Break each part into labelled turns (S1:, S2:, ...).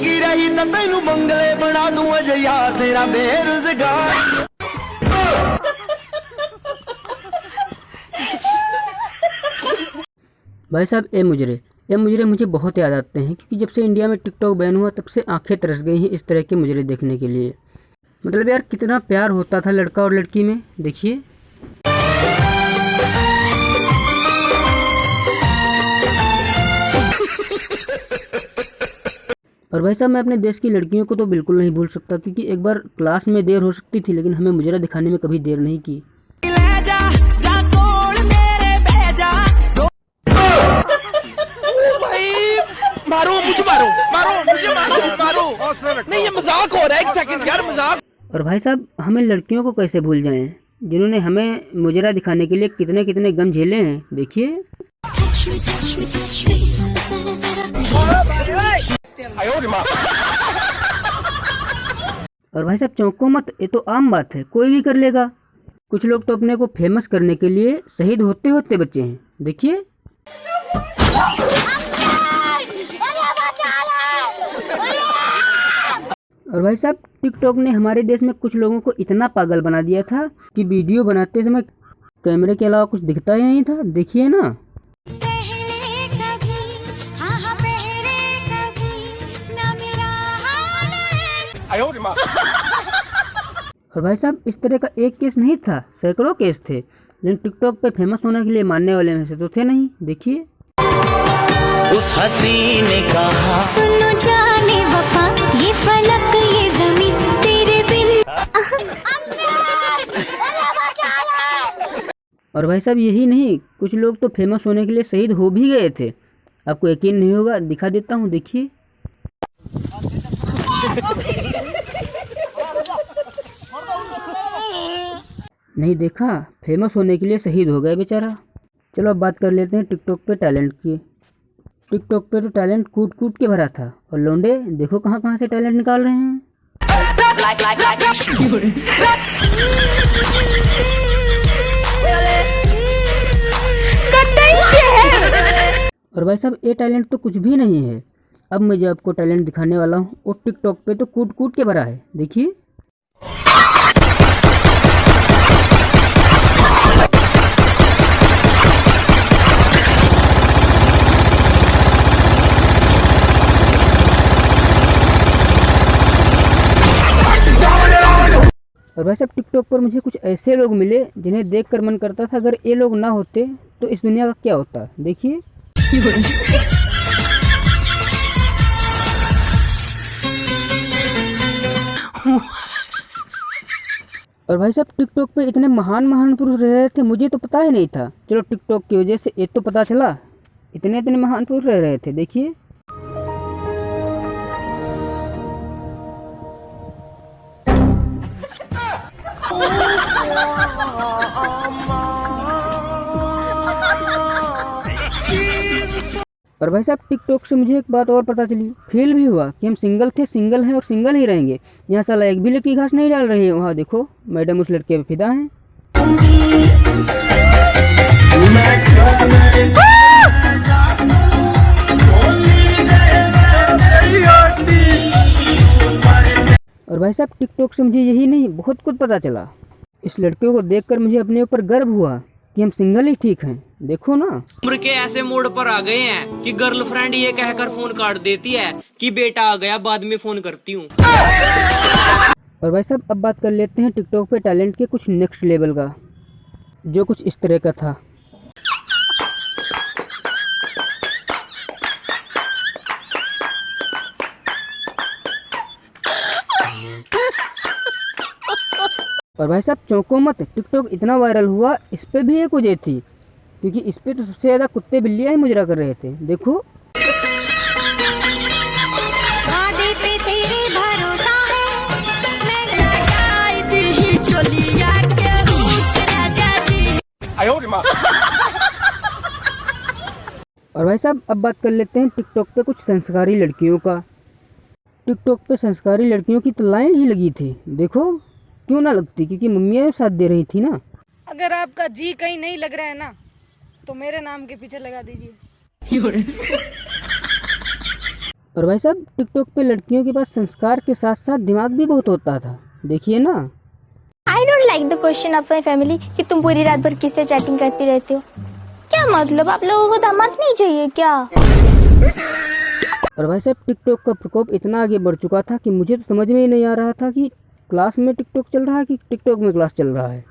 S1: जिंदगी रही तो तेनू बंगले बना दूं अजे यार तेरा बेरोजगार।
S2: भाई साहब ये मुजरे मुझे बहुत याद आते हैं, क्योंकि जब से इंडिया में टिकटॉक बैन हुआ तब से आंखें तरस गई हैं इस तरह के मुजरे देखने के लिए। मतलब यार कितना प्यार होता था लड़का और लड़की में, देखिए। और भाई साहब मैं अपने देश की लड़कियों को तो बिल्कुल नहीं भूल सकता, क्योंकि एक बार क्लास में देर हो सकती थी लेकिन हमें मुजरा दिखाने में कभी देर नहीं की।
S3: मारो मुझे, मारो नहीं, ये मजाक हो रहा है, एक सेकंड यार, मजाक।
S2: और भाई साहब हमें लड़कियों को कैसे भूल जाएं, जिन्होंने हमें मुजरा दिखाने के लिए कितने कितने गम झेले हैं, देखिए। और भाई साहब चौंको मत, ये तो आम बात है, कोई भी कर लेगा। कुछ लोग तो अपने को फेमस करने के लिए शहीद होते होते बचे हैं, देखिए। और भाई साहब टिकटॉक ने हमारे देश में कुछ लोगों को इतना पागल बना दिया था कि वीडियो बनाते समय कैमरे के अलावा कुछ दिखता ही नहीं था, देखिए ना। और भाई साहब इस तरह का एक केस नहीं था, सैकड़ों केस थे, लेकिन टिकटॉक पे फेमस होने के लिए मानने वाले में से तो थे नहीं, देखिए।
S1: उस हसी ने कहा
S4: सुनो जाने वफा, ये फलक ये ज़मीन तेरे बिन।
S2: और भाई साहब यही नहीं, कुछ लोग तो फेमस होने के लिए शहीद हो भी गए थे। आपको यकीन नहीं होगा, दिखा देता हूँ, देखिए। नहीं देखा, फेमस होने के लिए शहीद हो गए बेचारा। चलो अब बात कर लेते हैं टिकटॉक पे टैलेंट की। टिकटॉक पे तो टैलेंट कूट कूट के भरा था, और लौंडे देखो कहाँ कहाँ से टैलेंट निकाल रहे हैं। और भाई साहब ये टैलेंट तो कुछ भी नहीं है। अब मैं जो आपको टैलेंट दिखाने वाला हूँ वो टिकटॉक पे तो कूट कूट के भरा है, देखिए। और भाई साहब टिकटॉक पर मुझे कुछ ऐसे लोग मिले जिन्हें देखकर मन करता था अगर ये लोग ना होते तो इस दुनिया का क्या होता, देखिए। और भाई साहब टिकटॉक पे इतने महान महान पुरुष रह रहे थे, मुझे तो पता ही नहीं था। चलो टिकटॉक की वजह से ये तो पता चला, इतने इतने महान पुरुष रह रहे थे, देखिए। और भाई साहब टिकटॉक से मुझे एक बात और पता चली, फील भी हुआ कि हम सिंगल थे, सिंगल हैं और सिंगल ही रहेंगे। यहाँ साला एक भी लड़की घास नहीं डाल रही है, वहाँ देखो मैडम उस लड़के पे फिदा हैं। और भाई साहब टिकटॉक से मुझे यही नहीं बहुत कुछ पता चला। इस लड़के को देखकर मुझे अपने ऊपर गर्व हुआ कि हम सिंगल ही ठीक हैं, देखो ना।
S5: उम्र के ऐसे मोड़ पर आ गए हैं कि गर्लफ्रेंड ये कहकर फोन काट देती है कि बेटा आ गया, बाद में फोन करती हूँ।
S2: और भाई साहब अब बात कर लेते हैं टिकटॉक पे टैलेंट के कुछ नेक्स्ट लेवल का, जो कुछ इस तरह का था। और भाई साहब चौंको मत, टिकटॉक इतना वायरल हुआ, इस पे भी एक वजह थी, क्योंकि इस पे तो सबसे ज़्यादा कुत्ते बिल्लियाँ ही मुजरा कर रहे थे, देखो।
S4: वादे पे तेरे भरोसा है, मैं दिल ही चलिया के राजा जी।
S2: और भाई साहब अब बात कर लेते हैं टिकटॉक पे कुछ संस्कारी लड़कियों का। टिकटॉक पे संस्कारी लड़कियों की तो लाइन ही लगी थी, देखो। क्यों ना लगती, क्योंकि मम्मियाँ साथ दे रही थी ना।
S6: अगर आपका जी कहीं नहीं लग रहा है ना, तो मेरे नाम के पीछे लगा दीजिए।
S2: और भाई साहब टिकटॉक पे लड़कियों के पास संस्कार के साथ साथ दिमाग भी बहुत होता था, देखिए ना।
S7: I don't like the question of my family कि तुम पूरी रात भर किससे चैटिंग करती रहती हो। क्या मतलब, आप लोगों को दामाद नहीं चाहिए क्या?
S2: और भाई साहब टिकटॉक का प्रकोप इतना आगे बढ़ चुका था कि मुझे तो समझ में ही नहीं आ रहा था कि क्लास में टिकटॉक चल रहा है कि टिकटॉक में क्लास चल रहा है।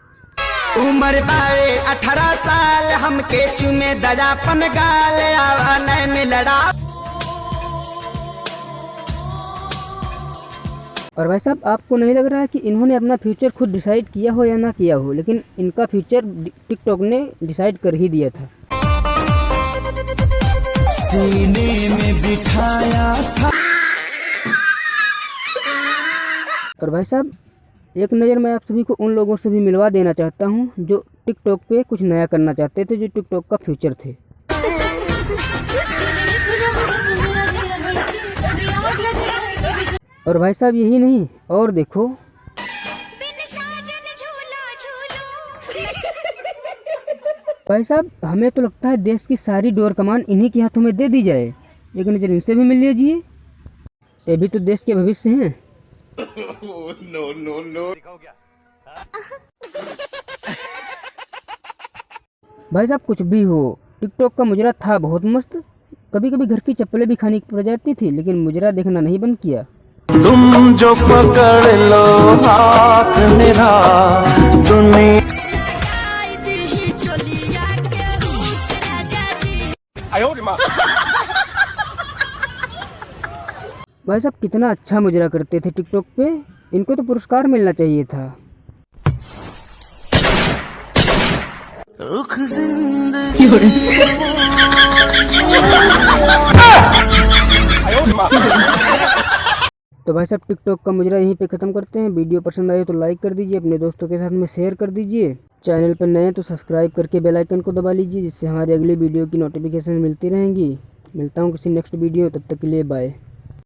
S1: उम्र बावे 18 साल हमके चुमे दजापन गाल आवा नैन लड़ा।
S2: और भाई साहब आपको नहीं लग रहा है कि इन्होंने अपना फ्यूचर खुद डिसाइड किया हो या ना किया हो, लेकिन इनका फ्यूचर टिकटॉक ने डिसाइड कर ही दिया था।
S1: सीने में बिठाया था।
S2: और भाई साहब एक नज़र मैं आप सभी को उन लोगों से भी मिलवा देना चाहता हूं जो टिकटॉक पे कुछ नया करना चाहते थे, जो टिकटॉक का फ्यूचर थे। और भाई साहब यही नहीं, और देखो भाई साहब हमें तो लगता है देश की सारी डोर कमान इन्हीं के हाथों में दे दी जाए। एक नज़र इनसे भी मिल लीजिए, ये भी तो देश के भविष्य हैं। भाई साहब कुछ भी हो, टिकटॉक का मुजरा था बहुत मस्त। कभी कभी घर की चप्पलें भी खानी पड़ जाती थी, लेकिन मुजरा देखना नहीं बंद किया।
S1: तुम जो पकड़ लो हाथ मेरा दुनिया।
S2: भाई साहब कितना अच्छा मुजरा करते थे टिकटॉक पे, इनको तो पुरस्कार मिलना चाहिए था।
S1: रुख जिंदगी
S2: तो भाई साहब टिकटॉक का मुजरा यहीं पे ख़त्म करते हैं। वीडियो पसंद आए तो लाइक कर दीजिए, अपने दोस्तों के साथ में शेयर कर दीजिए। चैनल पर नए हैं तो सब्सक्राइब करके बेल आइकन को दबा लीजिए, जिससे हमारी अगली वीडियो की नोटिफिकेशन मिलती रहेंगी। मिलता हूँ किसी नेक्स्ट वीडियो, तब तक के लिए बाय।